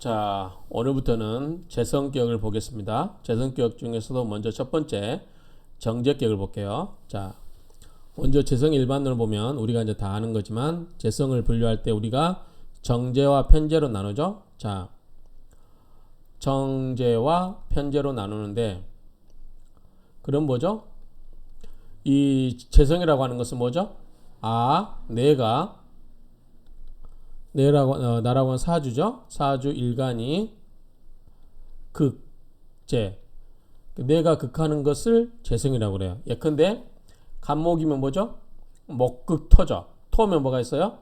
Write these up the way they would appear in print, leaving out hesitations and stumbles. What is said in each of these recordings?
자, 오늘부터는 재성격을 보겠습니다. 재성격 중에서도 먼저 첫 번째 정제격을 볼게요. 자, 먼저 재성 일반론을 보면 우리가 이제 다 아는 거지만 재성을 분류할 때 우리가 정제와 편제로 나누죠. 자, 정제와 편제로 나누는데 그럼 뭐죠? 이 재성이라고 하는 것은 뭐죠? 나라고 하는 사주죠. 사주 일간이 극제. 내가 극하는 것을 재성이라고 그래요. 예컨대 간목이면 뭐죠? 목극토죠. 토면 뭐가 있어요?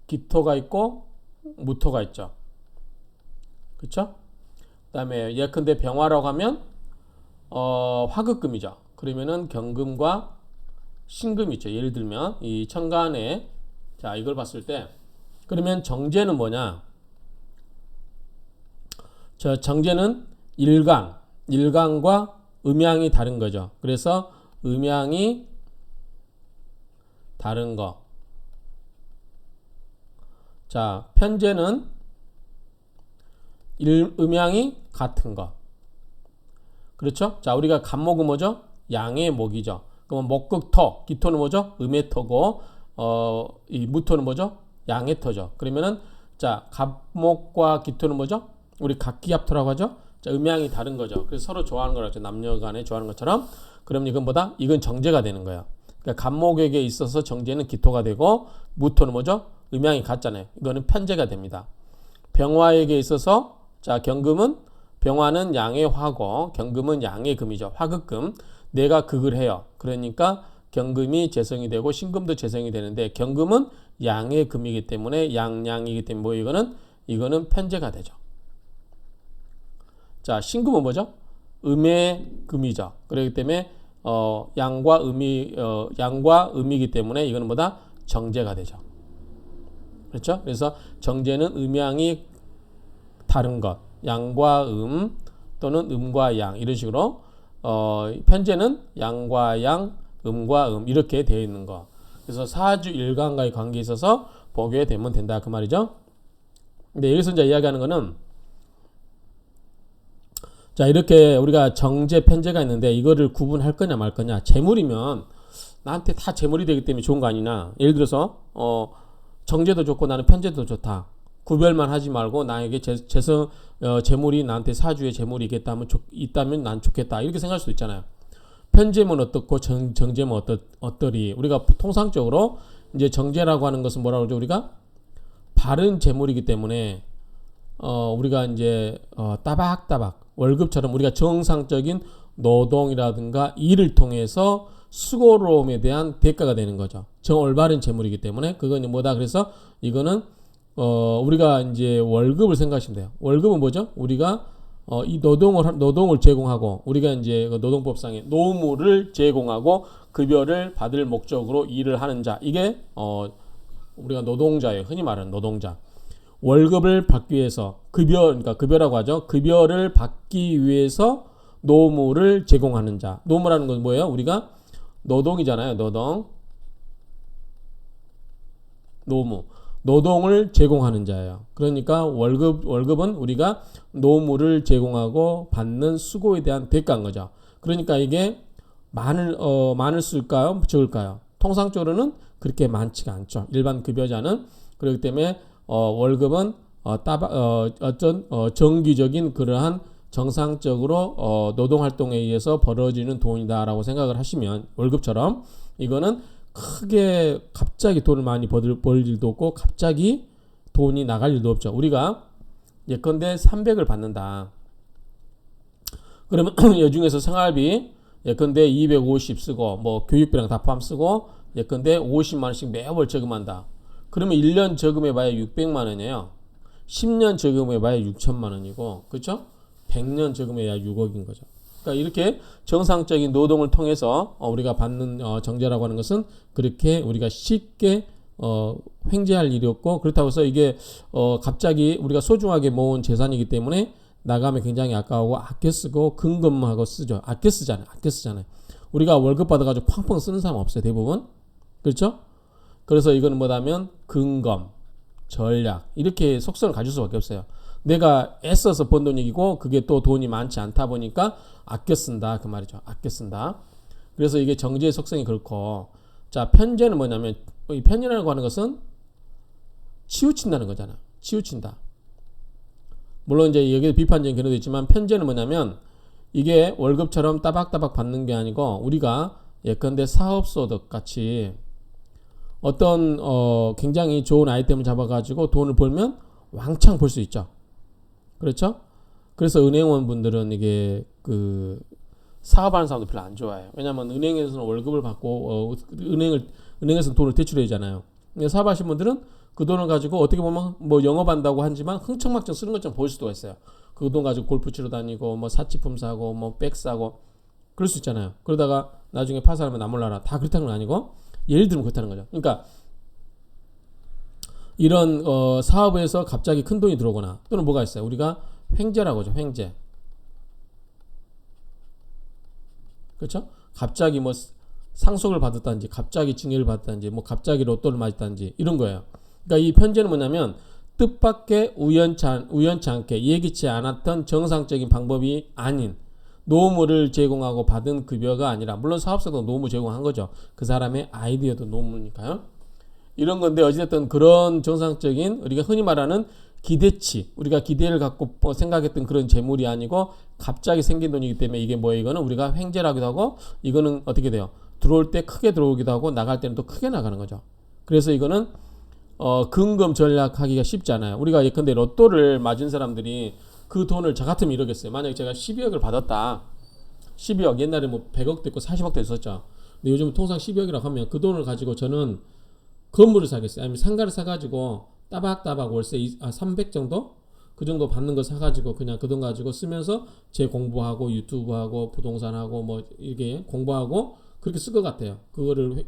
기토가 있고 무토가 있죠. 그렇죠? 그다음에 예컨대 병화라고 하면 화극금이죠. 그러면은 경금과 신금이 있죠. 예를 들면 이 천간에 자 이걸 봤을 때 그러면 정제는 뭐냐? 저 정제는 일간과 음양이 다른 거죠. 그래서 음양이 다른 거. 자, 편제는 음양이 같은 거. 그렇죠? 자, 우리가 간목은 뭐죠? 양의 목이죠. 그러면 목극토, 기토는 뭐죠? 음의 토고, 이 무토는 뭐죠? 양의 토죠. 그러면은 자, 갑목과 기토는 뭐죠? 우리 각기합토라고 하죠. 자, 음양이 다른 거죠. 그래서 서로 좋아하는 거라죠. 남녀간에 좋아하는 것처럼. 그럼 이건 정제가 되는 거예요. 그러니까 갑목에게 있어서 정제는 기토가 되고 무토는 뭐죠? 음양이 같잖아요. 이거는 편제가 됩니다. 병화에게 있어서 자, 병화는 양의 화고 경금은 양의 금이죠. 화극금. 내가 극을 해요. 그러니까 경금이 재성이 되고 신금도 재성이 되는데 경금은 양의 금이기 때문에 양이기 때문에 이거는 편제가 되죠. 자, 신금은 뭐죠? 음의 금이죠. 그렇기 때문에 양과 음이기 때문에 이거는 뭐다? 정제가 되죠. 그렇죠? 그래서 정제는 음양이 다른 것, 양과 또는 음과 양 이런 식으로 편제는 양과 양, 음과 이렇게 되어 있는 거. 그래서 사주 일간과의 관계에 있어서 보게 되면 된다 그 말이죠. 근데 여기서 이제 이야기하는 거는 자 이렇게 우리가 정제 편제가 있는데 이거를 구분할 거냐 말 거냐. 재물이면 나한테 다 재물이 되기 때문에 좋은 거 아니냐. 예를 들어서 정제도 좋고 나는 편제도 좋다. 구별만 하지 말고 나에게 재물이 나한테 사주에 재물이 있다면 난 좋겠다. 이렇게 생각할 수도 있잖아요. 편제면 어떻고 정제면 어떠리. 우리가 통상적으로 이제 정제라고 하는 것은 뭐라고 그러죠? 우리가 바른 재물이기 때문에 우리가 이제 따박따박 월급처럼 우리가 정상적인 노동이라든가 일을 통해서 수고로움에 대한 대가가 되는 거죠. 올바른 재물이기 때문에 그건 뭐다? 그래서 이거는 우리가 이제 월급을 생각하시면 돼요. 월급은 뭐죠? 우리가 이 노동을 제공하고 우리가 이제 노동법상의 노무를 제공하고 급여를 받을 목적으로 일을 하는 자 이게 우리가 노동자예요. 흔히 말하는 노동자. 월급을 받기 위해서 그러니까 급여라고 하죠. 급여를 받기 위해서 노무를 제공하는 자. 노무라는 건 뭐예요? 우리가 노동이잖아요. 노동을 제공하는 자예요. 그러니까 월급은 우리가 노무를 제공하고 받는 수고에 대한 대가인 거죠. 그러니까 이게 많을 쓸까요? 적을까요? 통상적으로는 그렇게 많지가 않죠. 일반 급여자는. 그렇기 때문에 월급은 정기적인 그러한 정상적으로 노동활동에 의해서 벌어지는 돈이다라고 생각을 하시면 월급처럼 이거는 크게 갑자기 돈을 많이 벌 일도 없고 갑자기 돈이 나갈 일도 없죠. 우리가 예컨대 300을 받는다. 그러면 이 중에서 생활비 예컨대 250 쓰고 뭐 교육비랑 다 포함 쓰고 예컨대 50만 원씩 매월 저금한다. 그러면 1년 저금해봐야 600만 원이에요. 10년 저금해봐야 6천만 원이고 그렇죠? 100년 저금해야 6억인 거죠. 그러니까 이렇게 정상적인 노동을 통해서 우리가 받는 정제라고 하는 것은 그렇게 우리가 쉽게 횡재할 일이 없고 그렇다고 해서 이게 갑자기 우리가 소중하게 모은 재산이기 때문에 나가면 굉장히 아까우고 아껴 쓰고 근검하고 쓰죠. 아껴 쓰잖아요. 우리가 월급 받아가지고 팡팡 쓰는 사람 없어요. 대부분. 그렇죠? 그래서 이거는 뭐냐면 근검, 전략 이렇게 속성을 가질 수밖에 없어요. 내가 애써서 번 돈이고 그게 또 돈이 많지 않다 보니까 아껴 쓴다 그 말이죠. 아껴 쓴다. 그래서 이게 정제의 속성이 그렇고, 자 편제는 뭐냐면, 이 편제라고 하는 것은 치우친다는 거잖아. 치우친다. 물론 이제 여기에 비판적인 견해도 있지만, 편제는 뭐냐면 이게 월급처럼 따박따박 받는 게 아니고, 우리가 예컨대 사업소득 같이 어떤 굉장히 좋은 아이템을 잡아가지고 돈을 벌면 왕창 벌 수 있죠. 그렇죠? 그래서 은행원 분들은 이게 그 사업하는 사람도 별로 안 좋아해요. 왜냐하면 은행에서는 월급을 받고 은행에서는 돈을 대출해야 되잖아요. 사업하시는 분들은 그 돈을 가지고 어떻게 보면 뭐 영업한다고 하지만 흥청망청 쓰는 것처럼 보일 수도 있어요. 그 돈 가지고 골프 치러 다니고 뭐 사치품 사고 뭐 백 사고 그럴 수 있잖아요. 그러다가 나중에 파산하면 나 몰라라. 다 그렇다는 건 아니고, 예를 들면 그렇다는 거죠. 그러니까 이런 사업에서 갑자기 큰 돈이 들어오거나, 또는 뭐가 있어요. 우리가 횡재라고 하죠. 횡재. 그렇죠? 갑자기 뭐 상속을 받았다든지, 갑자기 증여를 받았다든지, 뭐 갑자기 로또를 맞았다든지, 이런 거예요. 그러니까 이 편제는 뭐냐면 뜻밖의 우연치 않게 예기치 않았던 정상적인 방법이 아닌 노무를 제공하고 받은 급여가 아니라, 물론 사업자도 노무 제공한 거죠. 그 사람의 아이디어도 노무니까요. 이런 건데, 어찌됐든 그런 정상적인 우리가 흔히 말하는 기대치, 우리가 기대를 갖고 생각했던 그런 재물이 아니고 갑자기 생긴 돈이기 때문에, 이게 뭐예요? 이거는 우리가 횡재라기도 하고, 이거는 어떻게 돼요? 들어올 때 크게 들어오기도 하고 나갈 때는 또 크게 나가는 거죠. 그래서 이거는 근금 전략하기가 쉽지 않아요. 우리가 예컨대 로또를 맞은 사람들이 그 돈을, 저 같으면 이러겠어요. 만약에 제가 12억을 받았다. 12억, 옛날에 뭐 100억도 있고 40억도 있었죠. 근데 요즘 통상 12억이라고 하면 그 돈을 가지고 저는 건물을 사겠어요. 아니면 상가를 사가지고 따박따박 월세 300 정도? 그 정도 받는 거 사가지고 그냥 그 돈 가지고 쓰면서 제 공부하고 유튜브하고 부동산하고 뭐 이렇게 공부하고 그렇게 쓸 것 같아요. 그거를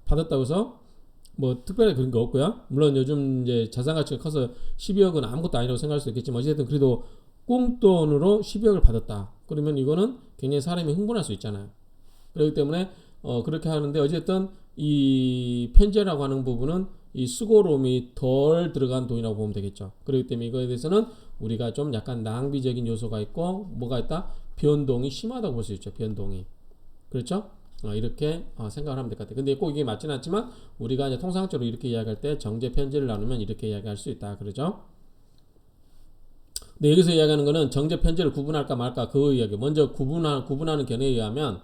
받았다고 해서 뭐 특별히 그런 거 없고요. 물론 요즘 이제 자산 가치가 커서 12억은 아무것도 아니라고 생각할 수 있겠지만, 어쨌든 그래도 꽁돈으로 12억을 받았다. 그러면 이거는 굉장히 사람이 흥분할 수 있잖아요. 그렇기 때문에 그렇게 하는데, 어쨌든 이 편제라고 하는 부분은 이 수고로움이 덜 들어간 돈이라고 보면 되겠죠. 그렇기 때문에 이거에 대해서는 우리가 좀 약간 낭비적인 요소가 있고, 뭐가 있다? 변동이 심하다고 볼 수 있죠. 변동이. 그렇죠? 이렇게 생각을 하면 될 것 같아요. 근데 꼭 이게 맞지는 않지만, 우리가 이제 통상적으로 이렇게 이야기할 때 정제 편제를 나누면 이렇게 이야기할 수 있다. 그러죠? 근데 여기서 이야기하는 거는 정제 편제를 구분할까 말까 그 이야기. 먼저 구분하는 견해에 의하면,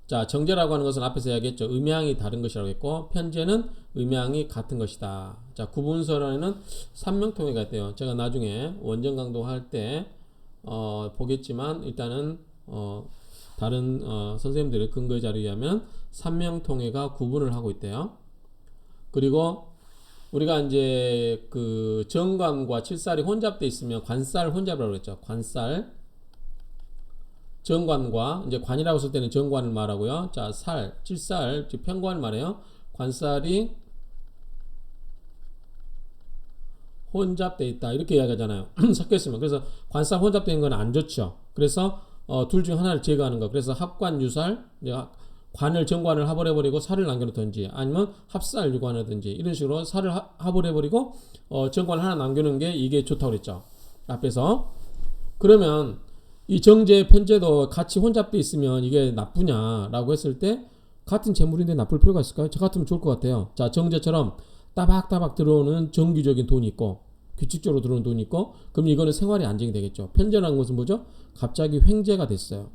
자 정제라고 하는 것은 앞에서 이야기했죠. 음양이 다른 것이라고 했고, 편제는 음양이 같은 것이다. 자 구분설에는 삼명통해가 있대요. 제가 나중에 원전 강도할 때 보겠지만, 일단은 다른 선생님들의 근거 자료에 의하면 삼명통해가 구분을 하고 있대요. 그리고 우리가 이제 그 정관과 칠살이 혼잡돼 있으면 관살 혼잡이라고 그랬죠. 관살, 정관과, 이제 관이라고 쓸 때는 정관을 말하고요. 자, 칠살, 즉 편관을 말해요. 관살이 혼잡돼 있다 이렇게 이야기하잖아요. 섞여 있으면. 그래서 관살 혼잡되어 있는 건 안 좋죠. 그래서 둘 중 하나를 제거하는 거. 그래서 합관 유살, 관을 정관을 합을해버리고 살을 남겨놓든지, 아니면 합살 유관하든지, 이런 식으로 살을 합을해버리고 정관을 하나 남겨놓은 게 이게 좋다고 그랬죠. 앞에서. 그러면 이 정제 편제도 같이 혼잡돼 있으면 이게 나쁘냐라고 했을 때, 같은 재물인데 나쁠 필요가 있을까요? 저 같으면 좋을 것 같아요. 자, 정제처럼 따박따박 들어오는 정기적인 돈이 있고, 규칙적으로 들어오는 돈이 있고, 그럼 이거는 생활이 안정이 되겠죠. 편제라는 것은 뭐죠? 갑자기 횡재가 됐어요.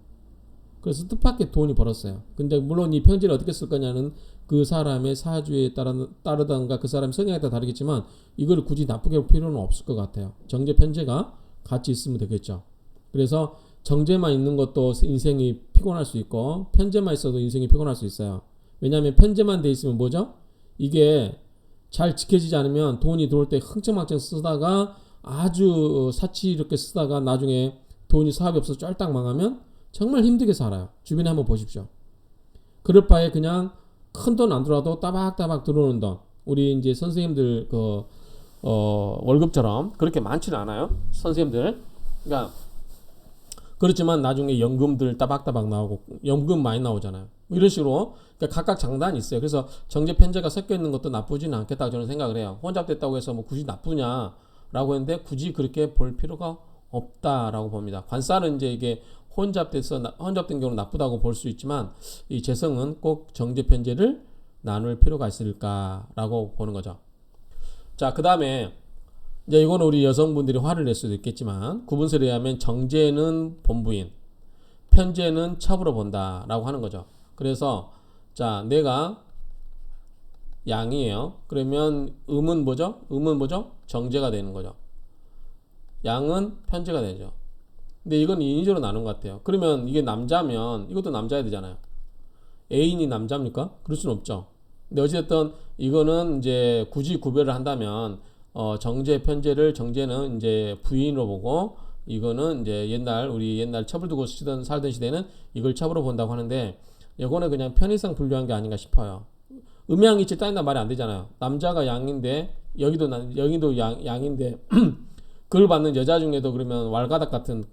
그래서 뜻밖의 돈이 벌었어요. 근데 물론 이 편제를 어떻게 쓸 거냐는 그 사람의 사주에 따르던가 그 사람 성향에 따라 다르겠지만, 이걸 굳이 나쁘게 볼 필요는 없을 것 같아요. 정제 편제가 같이 있으면 되겠죠. 그래서 정제만 있는 것도 인생이 피곤할 수 있고, 편제만 있어도 인생이 피곤할 수 있어요. 왜냐하면 편제만 돼 있으면 뭐죠? 이게 잘 지켜지지 않으면 돈이 들어올 때 흥청망청 쓰다가 아주 사치롭게 쓰다가 나중에 돈이 사업이 없어서 쫄딱 망하면 정말 힘들게 살아요. 주변에 한번 보십시오. 그럴 바에 그냥 큰 돈 안 들어와도 따박따박 들어오는 돈. 우리 이제 선생님들 월급처럼 그렇게 많지는 않아요. 선생님들. 그러니까 그렇지만 나중에 연금들 따박따박 나오고 연금 많이 나오잖아요. 이런 식으로 그러니까 각각 장단이 있어요. 그래서 정제 편제가 섞여 있는 것도 나쁘지는 않겠다고 저는 생각을 해요. 혼잡됐다고 해서 뭐 굳이 나쁘냐? 라고 했는데 굳이 그렇게 볼 필요가 없다라고 봅니다. 관사는 이제 이게 혼잡된 경우는 나쁘다고 볼 수 있지만 이 재성은 꼭 정제 편제를 나눌 필요가 있을까라고 보는 거죠. 자, 그 다음에 이제 이거는 우리 여성분들이 화를 낼 수도 있겠지만 구분설에 의하면 정제는 본부인, 편제는 첩으로 본다라고 하는 거죠. 그래서 자, 내가 양이에요. 그러면 음은 뭐죠? 음은 뭐죠? 정제가 되는 거죠. 양은 편제가 되죠. 근데 이건 인위적으로 나눈 것 같아요. 그러면 이게 남자면 이것도 남자야 되잖아요. 애인이 남자입니까? 그럴 수는 없죠. 근데 어쨌든 이거는 이제 굳이 구별을 한다면 정제 편제를 정제는 이제 부인으로 보고 이거는 이제 우리 옛날 첩을 두고 살던 시대는 이걸 첩으로 본다고 하는데 이거는 그냥 편의상 분류한 게 아닌가 싶어요. 음양이치 따진다 말이 안 되잖아요. 남자가 양인데 여기도 양인데 그걸 받는 여자 중에도 그러면 왈가닥 같은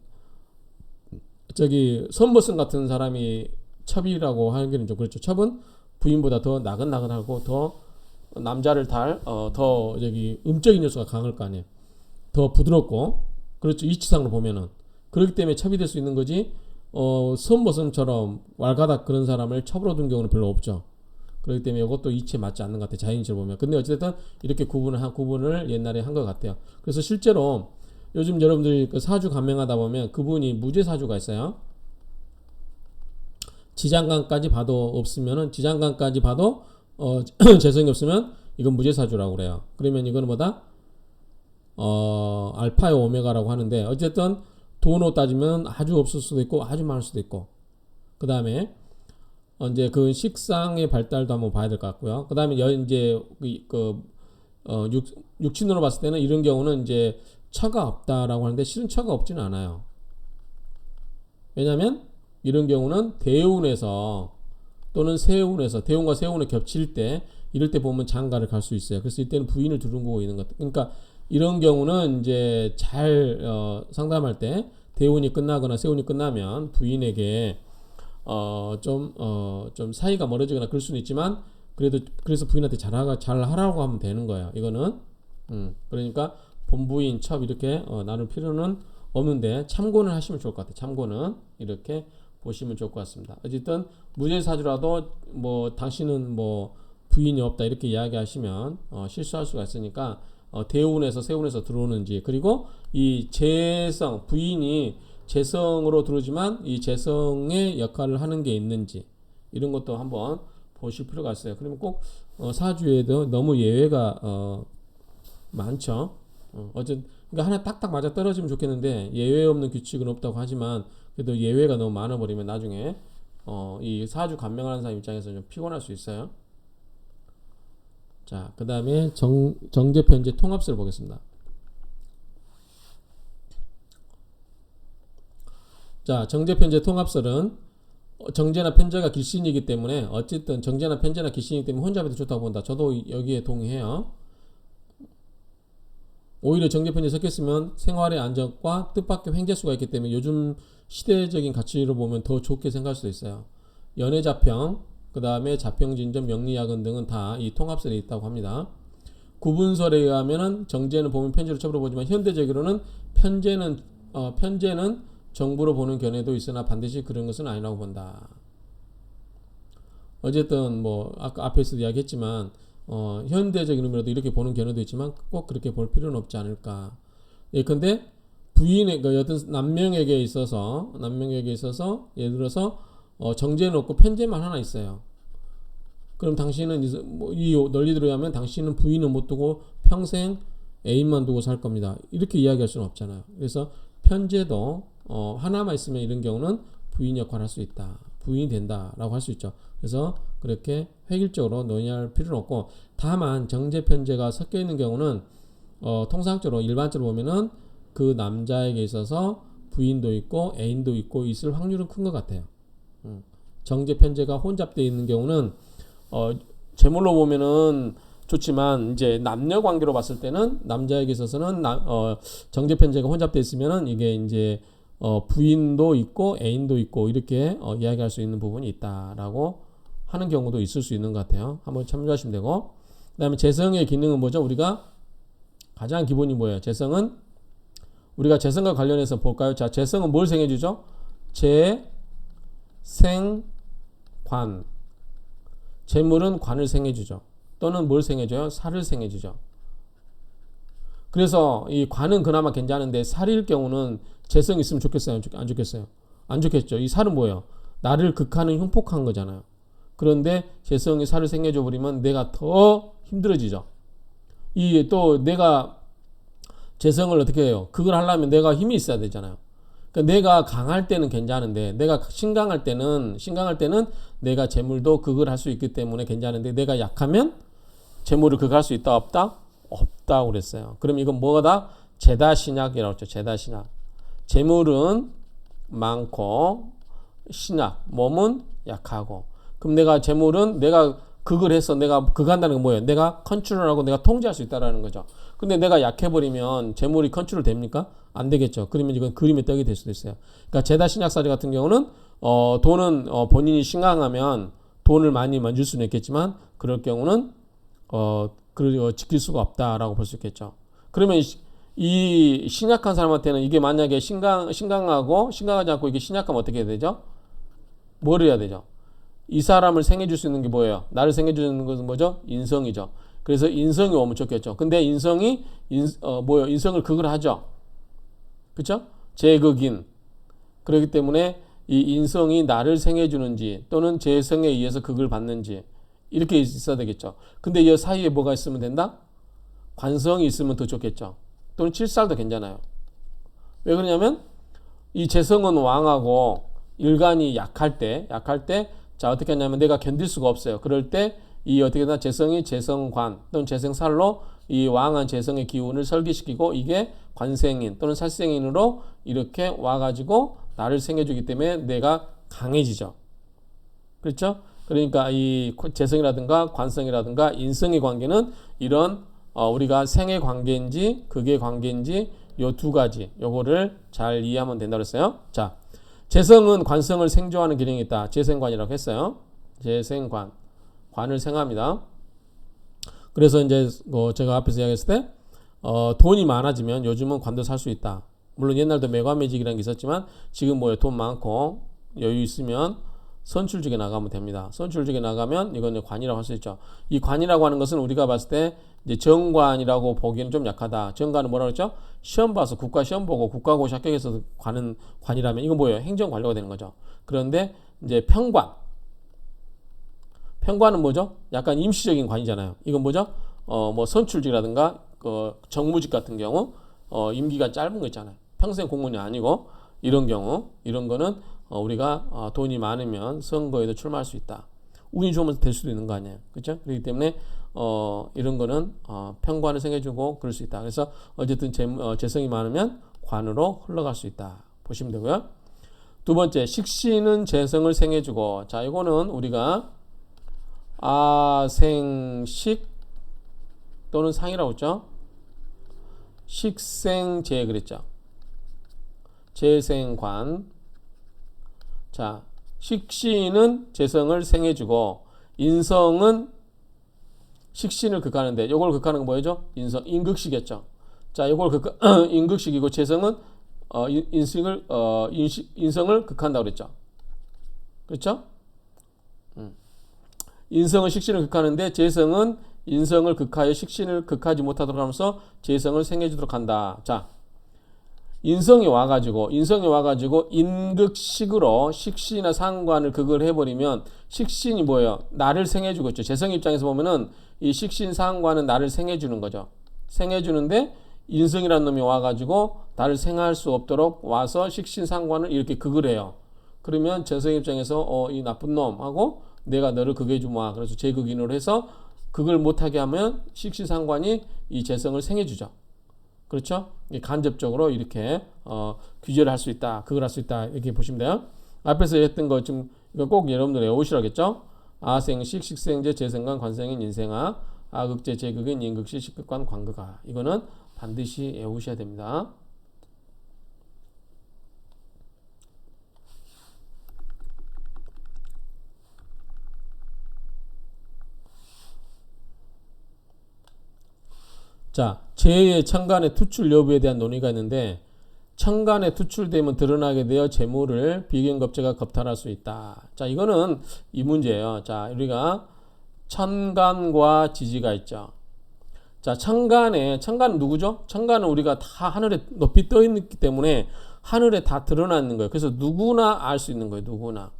선머슴 같은 사람이 첩이라고 하기는 좀 그렇죠. 첩은 부인보다 더 나긋나긋하고 더 남자를 더 음적인 요소가 강할 거 아니에요. 더 부드럽고 그렇죠. 이치상으로 보면은 그렇기 때문에 첩이 될 수 있는 거지. 선머슴처럼 왈가닥 그런 사람을 첩으로 둔 경우는 별로 없죠. 그렇기 때문에 이것도 이치에 맞지 않는 것 같아요. 자연인치를 보면. 근데 어쨌든 이렇게 구분을 옛날에 한 것 같아요. 그래서 실제로 요즘 여러분들이 그 사주 감명하다 보면 그분이 무죄사주가 있어요. 지장간까지 봐도 없으면은 지장간까지 봐도 재성이 없으면 이건 무죄사주라고 그래요. 그러면 이거는 뭐다? 알파요 오메가라고 하는데 어쨌든 돈으로 따지면 아주 없을 수도 있고 아주 많을 수도 있고 그 다음에 이제 그 식상의 발달도 한번 봐야 될 것 같고요. 그 다음에 이제 육친으로 봤을 때는 이런 경우는 이제 처가 없다라고 하는데 실은 처가 없지는 않아요. 왜냐하면 이런 경우는 대운에서 또는 세운에서 대운과 세운이 겹칠 때 이럴 때 보면 장가를 갈 수 있어요. 그래서 이때는 부인을 두고 있는 것 같아요. 그러니까 이런 경우는 이제 잘 상담할 때 대운이 끝나거나 세운이 끝나면 부인에게 좀 사이가 멀어지거나 그럴 수는 있지만 그래서 부인한테 잘 하라고 하면 되는 거예요. 이거는 그러니까 본부인 첩 이렇게 나눌 필요는 없는데 참고는 하시면 좋을 것 같아요. 참고는 이렇게 보시면 좋을 것 같습니다. 어쨌든 무죄사주라도 뭐 당신은 뭐 부인이 없다 이렇게 이야기하시면 실수할 수가 있으니까 대운에서 세운에서 들어오는지 그리고 이 재성 부인이 재성으로 들어오지만 이 재성의 역할을 하는 게 있는지 이런 것도 한번 보실 필요가 있어요. 그러면 꼭 사주에도 너무 예외가 많죠. 어쨌든 그러니까 하나 딱딱 맞아 떨어지면 좋겠는데 예외 없는 규칙은 없다고 하지만 그래도 예외가 너무 많아 버리면 나중에 이 사주 감명하는 사람 입장에서 좀 피곤할 수 있어요. 자, 그 다음에 정제 편제 통합설을 보겠습니다. 자, 정제 편제 통합설은 정제나 편제가 길신이기 때문에 어쨌든 정제나 편제나 길신이기 때문에 혼잡해도 좋다고 본다. 저도 여기에 동의해요. 오히려 정제 편제 섞였으면 생활의 안정과 뜻밖의 횡재수가 있기 때문에 요즘 시대적인 가치로 보면 더 좋게 생각할 수도 있어요. 연애자평, 그 다음에 자평진전, 명리야근 등은 다 이 통합설에 있다고 합니다. 구분설에 의하면은 정제는 보면 편제로 첩으로 보지만 현대적으로는 편제는 정부로 보는 견해도 있으나 반드시 그런 것은 아니라고 본다. 어쨌든 뭐 아까 앞에서도 이야기했지만 현대적인 의미로도 이렇게 보는 견해도 있지만 꼭 그렇게 볼 필요는 없지 않을까. 예컨대 부인의 어떤 남명에게 있어서 예를 들어서 정제는 없고 편제만 하나 있어요. 그럼 당신은 이 논리대로 하면 당신은 부인은 못 두고 평생 애인만 두고 살 겁니다. 이렇게 이야기할 수는 없잖아요. 그래서 편제도 하나만 있으면 이런 경우는 부인 역할을 할 수 있다. 부인이 된다라고 할 수 있죠. 그래서 그렇게 획일적으로 논의할 필요는 없고 다만 정제 편제가 섞여 있는 경우는 통상적으로 일반적으로 보면은 그 남자에게 있어서 부인도 있고 애인도 있고 있을 확률은 큰 것 같아요. 정제 편제가 혼잡되어 있는 경우는 제물로 보면은 좋지만 이제 남녀 관계로 봤을 때는 남자에게 있어서는 정제 편제가 혼잡되어 있으면은 이게 이제 부인도 있고 애인도 있고 이렇게 이야기할 수 있는 부분이 있다라고 하는 경우도 있을 수 있는 것 같아요. 한번 참조하시면 되고 그다음에 재성의 기능은 뭐죠? 우리가 가장 기본이 뭐예요? 재성은 우리가 재성과 관련해서 볼까요? 자, 재성은 뭘 생해주죠? 재생관. 재물은 관을 생해주죠. 또는 뭘 생해줘요? 살을 생해주죠. 그래서 이 관은 그나마 괜찮은데 살일 경우는 재성이 있으면 좋겠어요? 안 좋겠어요? 안 좋겠죠. 이 살은 뭐예요? 나를 극하는 흉폭한 거잖아요. 그런데 재성이 살을 생겨줘 버리면 내가 더 힘들어지죠. 이 또 내가 재성을 어떻게 해요? 그걸 하려면 내가 힘이 있어야 되잖아요. 그러니까 내가 강할 때는 괜찮은데 내가 신강할 때는 내가 재물도 극을 할 수 있기 때문에 괜찮은데 내가 약하면 재물을 극할 수 있다 없다? 없다고 그랬어요. 그럼 이건 뭐다? 제다신약이라고 했죠. 제다신약. 재물은 많고 신약, 몸은 약하고. 그럼 내가 재물은 내가 극을 해서 내가 극한다는 건 뭐예요? 내가 컨트롤하고 내가 통제할 수 있다라는 거죠. 근데 내가 약해버리면 재물이 컨트롤 됩니까? 안 되겠죠. 그러면 이건 그림의 떡이 될 수도 있어요. 그러니까 제다 신약사제 같은 경우는 돈은 본인이 신강하면 돈을 많이 만질 수는 있겠지만 그럴 경우는 지킬 수가 없다라고 볼 수 있겠죠. 그러면 이 신약한 사람한테는 이게 만약에 신강하지 않고 이게 신약하면 어떻게 해야 되죠? 뭘 해야 되죠? 이 사람을 생해줄 수 있는 게 뭐예요? 나를 생해주는 것은 뭐죠? 인성이죠. 그래서 인성이 오면 좋겠죠. 근데 인성이 뭐예요? 인성을 극을 하죠. 그렇죠? 제극인. 그렇기 때문에 이 인성이 나를 생해주는지 또는 제 성에 의해서 극을 받는지 이렇게 있어야 되겠죠. 근데 이 사이에 뭐가 있으면 된다? 관성이 있으면 더 좋겠죠. 또는 칠살도 괜찮아요. 왜 그러냐면 이 재성은 왕하고 일간이 약할 때 자 어떻게 하냐면 내가 견딜 수가 없어요. 그럴 때 이 어떻게 되나 재성이 재성관 또는 재생살로 이 왕한 재성의 기운을 설계시키고 이게 관생인 또는 살생인으로 이렇게 와가지고 나를 생겨주기 때문에 내가 강해지죠. 그렇죠? 그러니까 이 재성이라든가 관성이라든가 인성의 관계는 이런 우리가 생의 관계인지 극의 관계인지 요 두 가지 요거를 잘 이해하면 된다고 했어요. 자, 재성은 관성을 생조하는 기능이 있다. 재생관이라고 했어요. 재생관. 관을 생합니다. 그래서 이제 제가 앞에서 이야기했을 때 돈이 많아지면 요즘은 관도 살 수 있다. 물론 옛날도 매관매직이라는 게 있었지만 지금 뭐예요? 돈 많고 여유 있으면 선출직에 나가면 됩니다. 선출직에 나가면 이건 관이라고 할 수 있죠. 이 관이라고 하는 것은 우리가 봤을 때 이제 정관이라고 보기에는 좀 약하다. 정관은 뭐라고 했죠? 시험 봐서 국가 시험 보고 국가고시 합격해서 관은 관이라면 이건 뭐예요? 행정관료가 되는 거죠. 그런데 이제 평관은 뭐죠? 약간 임시적인 관이잖아요. 이건 뭐죠? 뭐 선출직이라든가 정무직 같은 경우 임기가 짧은 거 있잖아요. 평생 공무원이 아니고 이런 경우 이런 거는 우리가 돈이 많으면 선거에도 출마할 수 있다. 운이 좋으면 될 수도 있는 거 아니에요. 그렇죠? 그렇기 때문에 이런 거는 평관을 생겨주고 그럴 수 있다. 그래서 어쨌든 재성이 많으면 관으로 흘러갈 수 있다. 보시면 되고요. 두 번째, 식신은 재성을 생해주고 자 이거는 우리가 아생식 또는 상이라고 했죠. 식생재 그랬죠. 재생관. 자, 식신은 재성을 생해주고 인성은 식신을 극하는데 요걸 극하는 건 뭐죠? 인극식이었죠. 자, 요걸 인극식이고 재성은 인성을 극한다고 그랬죠. 그렇죠? 인성은 식신을 극하는데 재성은 인성을 극하여 식신을 극하지 못하도록 하면서 재성을 생해주도록 한다. 자, 인성이 와가지고 인극식으로 식신이나 상관을 극을 해버리면 식신이 뭐예요? 나를 생해주고 있죠. 재성 입장에서 보면은 이 식신 상관은 나를 생해주는 거죠. 생해주는데 인성이라는 놈이 와가지고 나를 생할 수 없도록 와서 식신 상관을 이렇게 극을 해요. 그러면 재성 입장에서 이 나쁜 놈하고 내가 너를 극해주마. 그래서 재극인으로 해서 극을 못하게 하면 식신상관이 이 재성을 생해주죠. 그렇죠? 간접적으로 이렇게 규제를 할 수 있다. 극을 할 수 있다. 이렇게 보시면 돼요. 앞에서 했던 거 좀 이거 꼭 여러분들 외우시라겠죠? 아생식, 식생재, 재생관, 관생인, 인생아, 아극재, 재극인, 인극시, 식극관, 관극아. 이거는 반드시 외우셔야 됩니다. 자, 제2의 천간의 투출 여부에 대한 논의가 있는데 천간에 투출되면 드러나게 되어 재물을 비견겁제가 겁탈할 수 있다. 자, 이거는 이 문제예요. 자, 우리가 천간과 지지가 있죠. 자, 천간은 누구죠? 천간은 우리가 다 하늘에 높이 떠 있기 때문에 하늘에 다 드러나 있는 거예요. 그래서 누구나 알 수 있는 거예요. 누구나.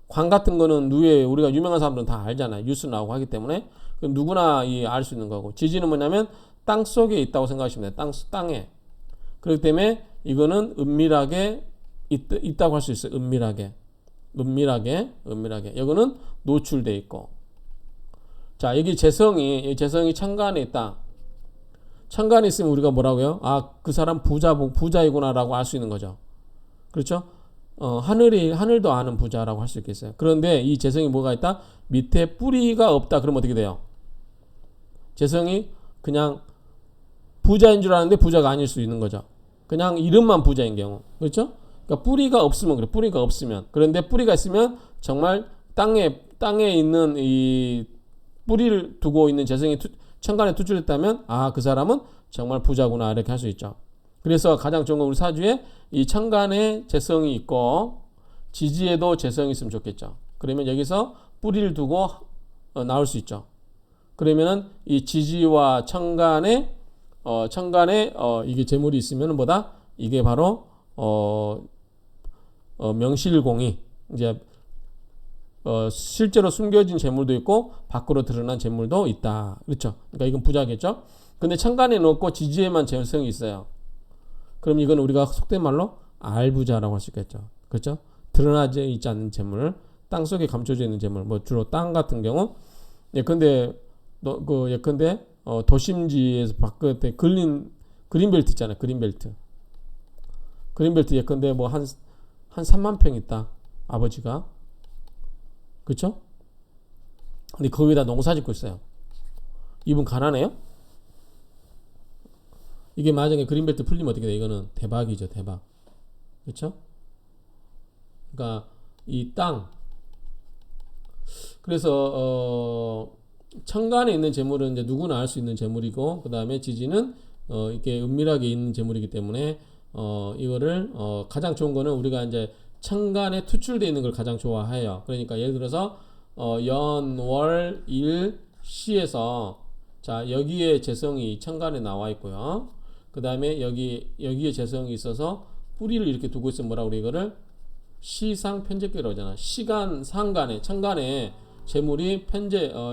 관 같은 거는 누에 우리가 유명한 사람들은 다 알잖아요. 뉴스 나오고 하기 때문에 누구나 알 수 있는 거고. 지지는 뭐냐면 땅 속에 있다고 생각하시면 돼요. 땅에. 그렇기 때문에 이거는 은밀하게 있다고 할 수 있어요. 은밀하게. 이거는 노출돼 있고. 자, 여기 재성이 천간에 있다. 천간에 있으면 우리가 뭐라고요? 아, 그 사람 부자이구나라고 알 수 있는 거죠. 그렇죠? 하늘도 아는 부자라고 할 수 있겠어요. 그런데 이 재성이 뭐가 있다? 밑에 뿌리가 없다. 그러면 어떻게 돼요? 재성이 그냥 부자인 줄 아는데 부자가 아닐 수 있는 거죠. 그냥 이름만 부자인 경우. 그렇죠? 그러니까 뿌리가 없으면 그래. 뿌리가 없으면. 그런데 뿌리가 있으면 정말 땅에 있는 이 뿌리를 두고 있는 재성이 천간에 투출했다면 아, 그 사람은 정말 부자구나 이렇게 할 수 있죠. 그래서 가장 좋은 건 우리 사주에 이 천간에 재성이 있고 지지에도 재성이 있으면 좋겠죠. 그러면 여기서 뿌리를 두고 나올 수 있죠. 그러면은 이 지지와 천간에 이게 재물이 있으면 뭐다? 이게 바로 명실공히 이제 실제로 숨겨진 재물도 있고 밖으로 드러난 재물도 있다. 그렇죠? 그러니까 이건 부자겠죠? 근데 천간에 넣고 지지에만 재성이 있어요. 그럼 이건 우리가 속된 말로 알부자라고 할 수 있겠죠. 그렇죠? 드러나지 있지 않는 재물, 땅속에 감춰져 있는 재물, 뭐 주로 땅 같은 경우 예컨대 도심지에서 바깥에 그린벨트 있잖아요. 그린벨트 예컨대 뭐 한 3만 평 있다. 아버지가. 그렇죠? 근데 거기다 농사 짓고 있어요. 이분 가난해요? 이게 만약에 그린벨트 풀리면 어떻게 돼? 이거는 대박이죠. 대박. 그렇죠? 그러니까 이 땅. 그래서 천간에 있는 재물은 이제 누구나 알 수 있는 재물이고, 그 다음에 지지는 이렇게 은밀하게 있는 재물이기 때문에 이거를 가장 좋은 거는 우리가 이제 천간에 투출되어 있는 걸 가장 좋아해요. 그러니까 예를 들어서 연, 월, 일, 시에서 자, 여기에 재성이 천간에 나와 있고요. 그 다음에 여기에 재성이 있어서 뿌리를 이렇게 두고 있으면 뭐라고 그래? 이거를 시상 편제계라고 하잖아. 시간 상간에 천간에 재물이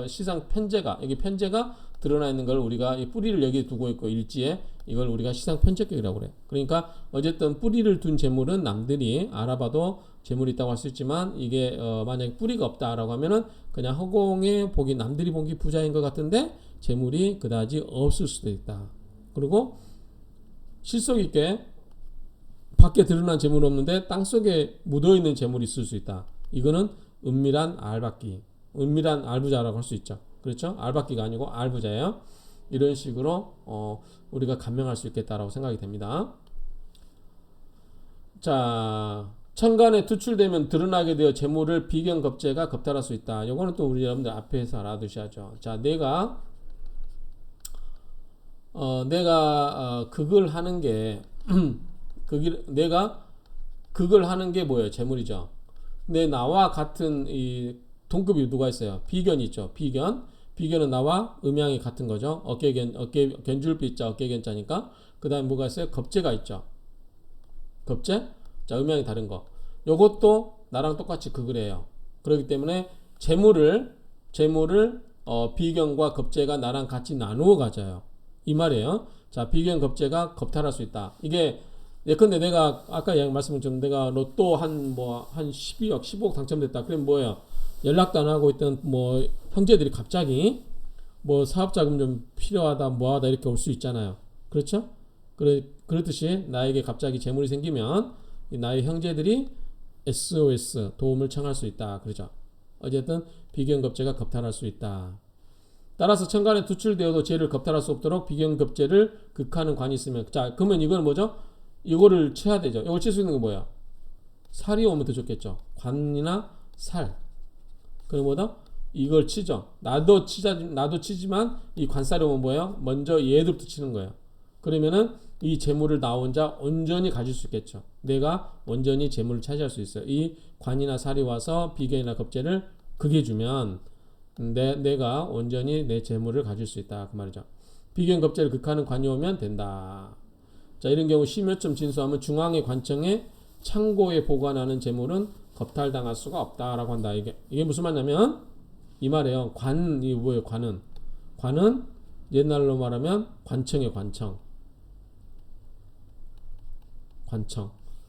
시상 편제가, 여기 편제가 드러나 있는 걸 우리가 이 뿌리를 여기에 두고 있고 일지에 이걸 우리가 시상 편제격이라고 그래. 그러니까 어쨌든 뿌리를 둔 재물은 남들이 알아봐도 재물이 있다고 할 수 있지만 이게 만약에 뿌리가 없다라고 하면은 그냥 허공에 남들이 보기 부자인 것 같은데 재물이 그다지 없을 수도 있다. 그리고 실속 있게 밖에 드러난 재물 없는데 땅 속에 묻어 있는 재물이 있을 수 있다. 이거는 은밀한 알부자라고 할 수 있죠. 그렇죠? 알박기가 아니고 알부자예요. 이런 식으로 우리가 감명할 수 있겠다라고 생각이 됩니다. 자, 천간에 투출되면 드러나게 되어 재물을 비견겁제가 겁탈할 수 있다. 이거는 또 우리 여러분들 앞에서 알아두셔야죠. 자, 내가 극을 하는 게 내가 극을 하는 게 뭐예요? 재물이죠. 근데 나와 같은 이 동급이 누가 있어요? 비견이 있죠. 비견은 나와 음양이 같은 거죠. 견줄비자 어깨견자니까. 그 다음에 뭐가 있어요? 겁재가 있죠. 겁재? 자, 음양이 다른 거. 요것도 나랑 똑같이 극을 해요. 그렇기 때문에 재물을 비견과 겁재가 나랑 같이 나누어 가져요. 이 말이에요. 자, 비견 겁재가 겁탈할 수 있다. 이게 예컨대 내가 아까 말씀을 좀 내가 로또 한 12억, 15억 당첨됐다. 그럼 뭐예요? 연락도 안 하고 있던 뭐 형제들이 갑자기 뭐 사업자금 좀 필요하다 뭐하다 이렇게 올 수 있잖아요. 그렇죠? 그렇듯이 나에게 갑자기 재물이 생기면 나의 형제들이 SOS 도움을 청할 수 있다. 그러죠? 어쨌든 비견겁제가 겁탈할 수 있다. 따라서 천간에 투출되어도 재를 겁탈할 수 없도록 비견겁제를 극하는 관이 있으면, 자, 그러면 이건 뭐죠? 이거를 쳐야 되죠. 이걸 칠 수 있는 건 뭐야? 살이 오면 더 좋겠죠. 관이나 살. 그럼 뭐다? 이걸 치죠. 나도 치지만 이 관사령은 뭐예요? 먼저 얘들부터 치는 거예요. 그러면은 이 재물을 나 혼자 온전히 가질 수 있겠죠. 내가 온전히 재물을 차지할 수 있어요. 이 관이나 살이 와서 비견이나 겁재를 극해 주면 내가 온전히 내 재물을 가질 수 있다. 그 말이죠. 비견 겁재를 극하는 관이 오면 된다. 자, 이런 경우 심요점 진수하면 중앙의 관청에 창고에 보관하는 재물은 겁탈당할 수가 없다라고 한다. 이게 무슨 말이냐면 이 말이에요. 관이 뭐예요? 관은 옛날로 말하면 관청의 관청.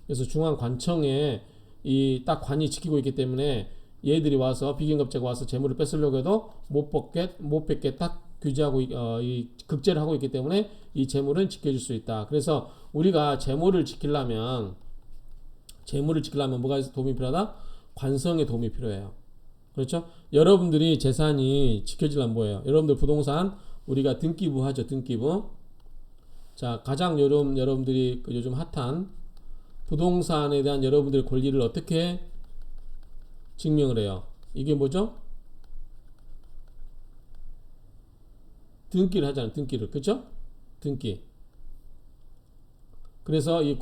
그래서 중앙 관청에 이 딱 관이 지키고 있기 때문에 얘들이 와서 비견겁제가 와서 재물을 뺏으려고 해도 못 뺏게 딱 규제하고 이 극제를 하고 있기 때문에 이 재물은 지켜줄 수 있다. 그래서 우리가 재물을 지키려면 뭐가 도움이 필요하다? 관성의 도움이 필요해요. 그렇죠? 여러분들이 재산이 지켜지려면 뭐예요? 여러분들 부동산 우리가 등기부 하죠. 등기부. 자, 가장 여러분들이 요즘 핫한 부동산에 대한 여러분들의 권리를 어떻게 증명을 해요? 이게 뭐죠? 등기를 하잖아요. 등기를. 그렇죠? 등기. 그래서 이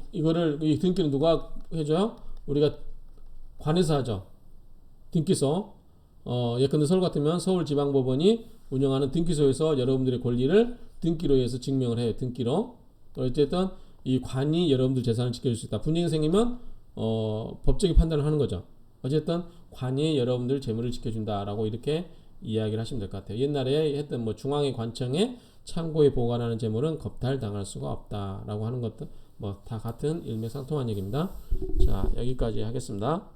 등기는 누가 해줘요? 우리가 관에서 하죠. 등기소. 예컨대 서울 같으면 서울지방법원이 운영하는 등기소에서 여러분들의 권리를 등기로 해서 증명을 해요. 등기로. 어쨌든 이 관이 여러분들 재산을 지켜줄 수 있다. 분쟁이 생기면 법적인 판단을 하는 거죠. 어쨌든 관이 여러분들 재물을 지켜준다라고 이렇게 이야기를 하시면 될 것 같아요. 옛날에 했던 뭐 중앙의 관청에 창고에 보관하는 재물은 겁탈당할 수가 없다라고 하는 것도 뭐 다 같은 일맥상통한 얘기입니다. 자, 여기까지 하겠습니다.